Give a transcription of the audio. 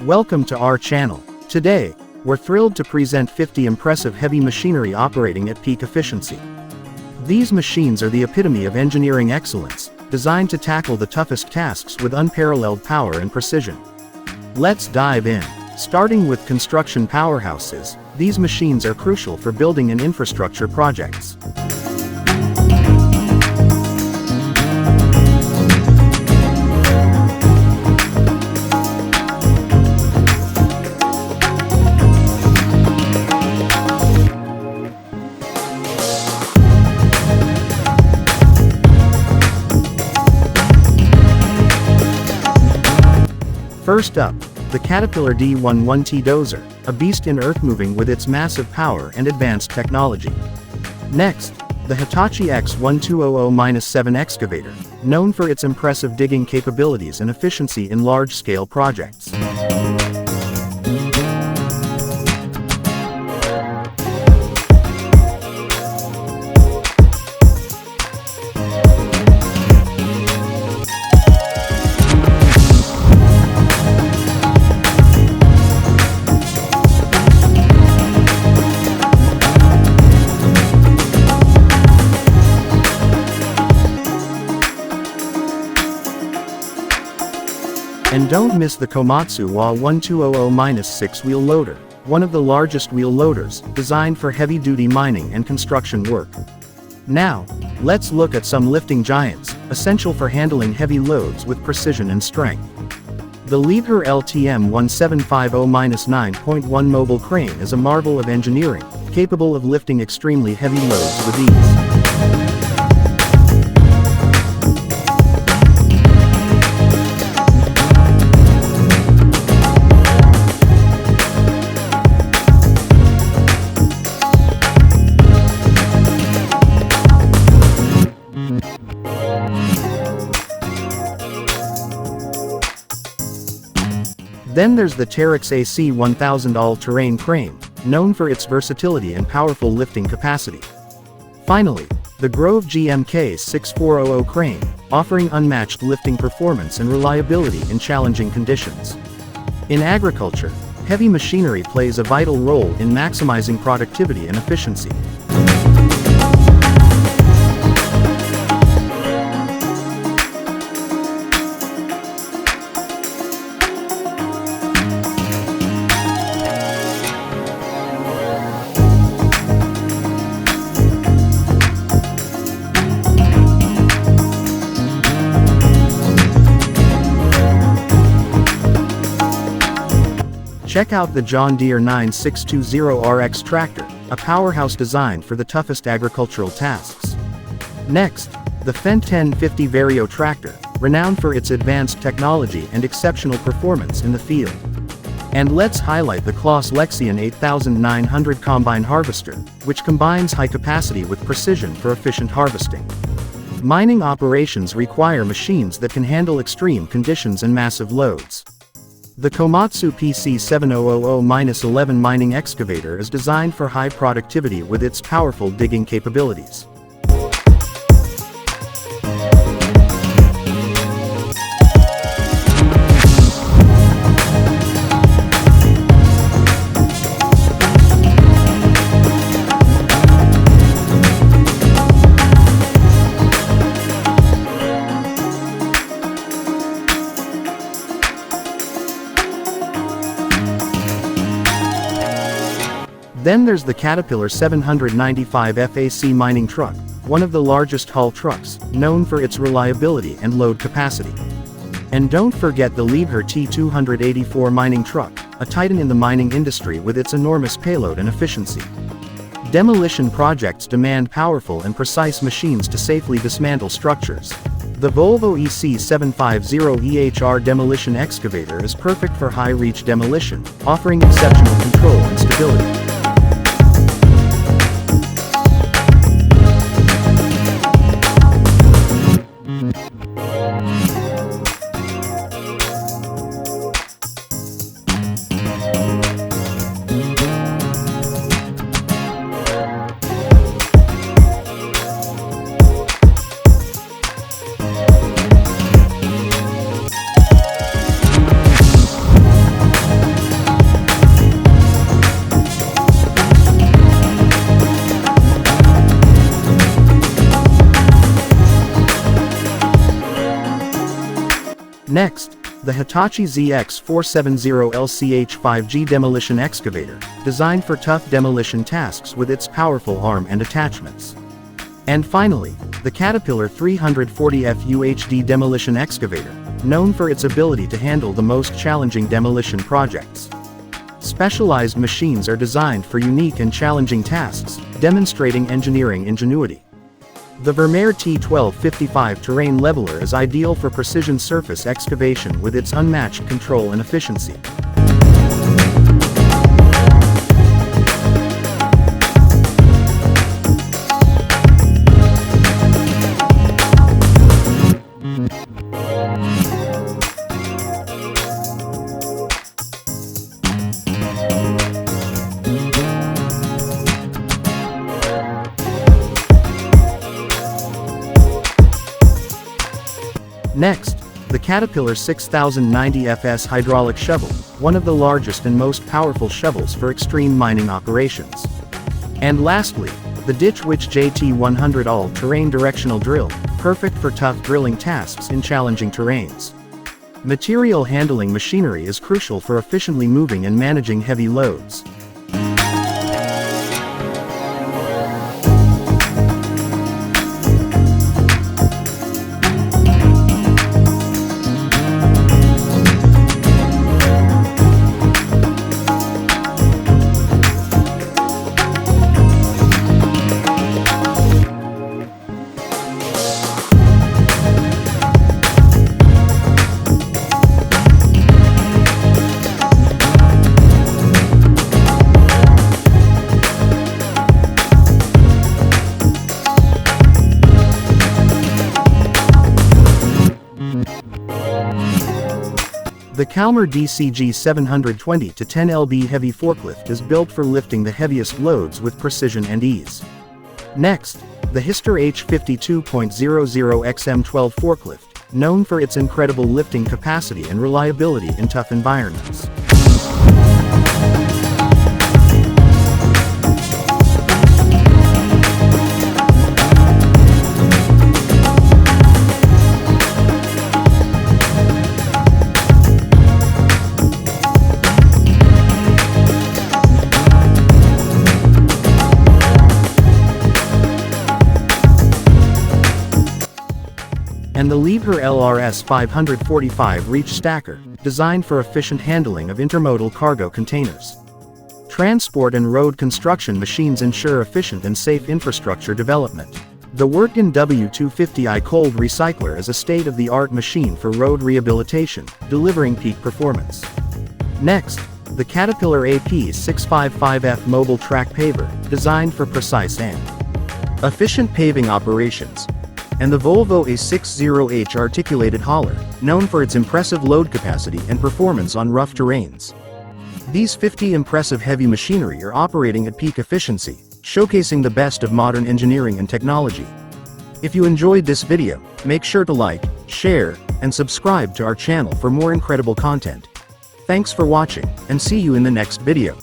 Welcome to our channel. Today, we're thrilled to present 50 impressive heavy machinery operating at peak efficiency. These machines are the epitome of engineering excellence, designed to tackle the toughest tasks with unparalleled power and precision. Let's dive in. Starting with construction powerhouses, these machines are crucial for building and infrastructure projects. First up, the Caterpillar D11T dozer, a beast in earth moving with its massive power and advanced technology. Next, the Hitachi X1200-7 excavator, known for its impressive digging capabilities and efficiency in large-scale projects. And don't miss the Komatsu WA1200-6 wheel loader, one of the largest wheel loaders, designed for heavy-duty mining and construction work. Now, let's look at some lifting giants, essential for handling heavy loads with precision and strength. The Liebherr LTM1750-9.1 mobile crane is a marvel of engineering, capable of lifting extremely heavy loads with ease. Then there's the Terex AC1000 all-terrain crane, known for its versatility and powerful lifting capacity. Finally, the Grove GMK 6400 crane, offering unmatched lifting performance and reliability in challenging conditions. In agriculture, heavy machinery plays a vital role in maximizing productivity and efficiency. Check out the John Deere 9620RX tractor, a powerhouse designed for the toughest agricultural tasks. Next, the Fendt 1050 Vario tractor, renowned for its advanced technology and exceptional performance in the field. And let's highlight the Claas Lexion 8900 combine harvester, which combines high capacity with precision for efficient harvesting. Mining operations require machines that can handle extreme conditions and massive loads. The Komatsu PC7000-11 mining excavator is designed for high productivity with its powerful digging capabilities. Then there's the Caterpillar 795 FAC mining truck, one of the largest haul trucks, known for its reliability and load capacity. And don't forget the Liebherr T284 mining truck, a titan in the mining industry with its enormous payload and efficiency. Demolition projects demand powerful and precise machines to safely dismantle structures. The Volvo EC750 EHR demolition excavator is perfect for high-reach demolition, offering exceptional control and stability. Next, the Hitachi ZX470LCH5G demolition excavator, designed for tough demolition tasks with its powerful arm and attachments. And finally, the Caterpillar 340F UHD demolition excavator, known for its ability to handle the most challenging demolition projects. Specialized machines are designed for unique and challenging tasks, demonstrating engineering ingenuity. The Vermeer T1255 terrain leveler is ideal for precision surface excavation with its unmatched control and efficiency. Next, the Caterpillar 6090 FS hydraulic shovel, one of the largest and most powerful shovels for extreme mining operations. And lastly, the Ditch Witch JT100 all-terrain directional drill, perfect for tough drilling tasks in challenging terrains. Material handling machinery is crucial for efficiently moving and managing heavy loads. The Calmer DCG 720 to 10 lb heavy forklift is built for lifting the heaviest loads with precision and ease. Next, the Hyster H52.00XM12 forklift, known for its incredible lifting capacity and reliability in tough environments. And the Liebherr LRS 545 reach stacker, designed for efficient handling of intermodal cargo containers. Transport and road construction machines ensure efficient and safe infrastructure development. The Wirtgen W250i cold recycler is a state-of-the-art machine for road rehabilitation, delivering peak performance. Next, the Caterpillar AP655F mobile track paver, designed for precise and efficient paving operations. And the Volvo A60H articulated hauler, known for its impressive load capacity and performance on rough terrains. These 50 impressive heavy machinery are operating at peak efficiency, showcasing the best of modern engineering and technology. If you enjoyed this video, make sure to like, share, and subscribe to our channel for more incredible content. Thanks for watching, and see you in the next video.